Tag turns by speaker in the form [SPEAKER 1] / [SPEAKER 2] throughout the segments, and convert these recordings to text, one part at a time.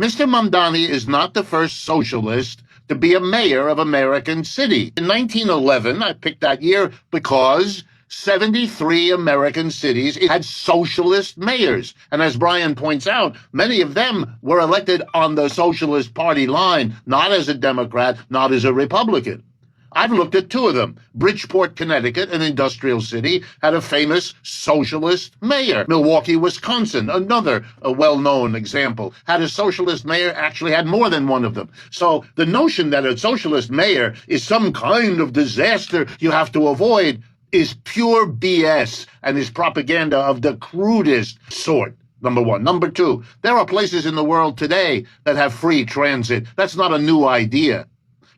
[SPEAKER 1] Mr. Mamdani is not the first socialist to be a mayor of American City. In 1911, I picked that year because 73 American cities had socialist mayors. And as Brian points out, many of them were elected on the Socialist Party line, not as a Democrat, not as a Republican. I've looked at two of them. Bridgeport, Connecticut, an industrial city, had a famous socialist mayor. Milwaukee, Wisconsin, another well-known example, had a socialist mayor, actually had more than one of them. So the notion that a socialist mayor is some kind of disaster you have to avoid is pure BS and is propaganda of the crudest sort. Number one. Number two, there are places in the world today that have free transit. That's not a new idea.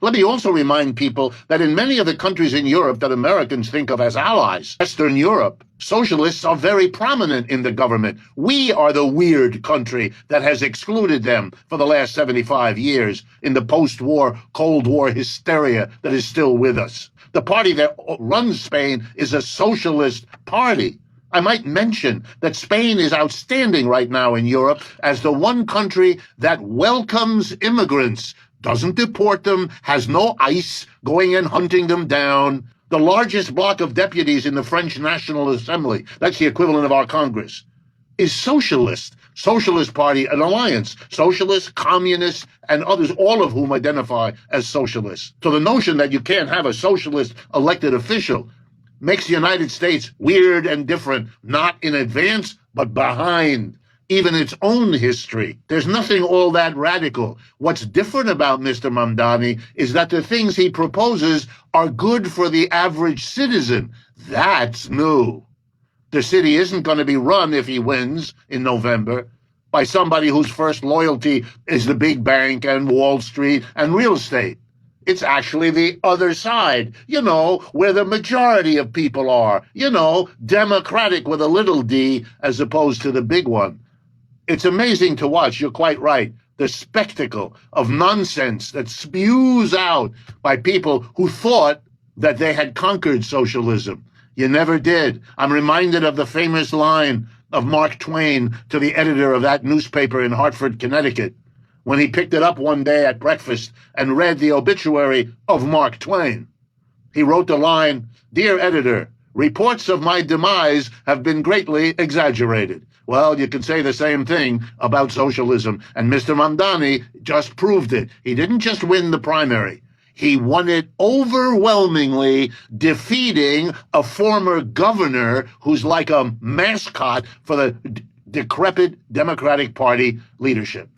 [SPEAKER 1] Let me also remind people that in many of the countries in Europe that Americans think of as allies, Western Europe, socialists are very prominent in the government. We are the weird country that has excluded them for the last 75 years in the post-war, Cold War hysteria that is still with us. The party that runs Spain is a socialist party. I might mention that Spain is outstanding right now in Europe as the one country that welcomes immigrants, doesn't deport them, has no ICE going and hunting them down. The largest block of deputies in the French National Assembly, that's the equivalent of our Congress, is socialist. Socialist Party, an alliance, socialists, communists, and others, all of whom identify as socialists. So the notion that you can't have a socialist elected official makes the United States weird and different, not in advance, but behind even its own history. There's nothing all that radical. What's different about Mr. Mamdani is that the things he proposes are good for the average citizen. That's new. The city isn't going to be run, if he wins in November, by somebody whose first loyalty is the big bank and Wall Street and real estate. It's actually the other side, where the majority of people are, democratic with a little d as opposed to the big one. It's amazing to watch, you're quite right, the spectacle of nonsense that spews out by people who thought that they had conquered socialism. You never did. I'm reminded of the famous line of Mark Twain to the editor of that newspaper in Hartford, Connecticut, when he picked it up one day at breakfast and read the obituary of Mark Twain. He wrote the line, "Dear editor, reports of my demise have been greatly exaggerated." Well, you can say the same thing about socialism, and Mr. Mamdani just proved it. He didn't just win the primary. He won it overwhelmingly, defeating a former governor who's like a mascot for the decrepit Democratic Party leadership.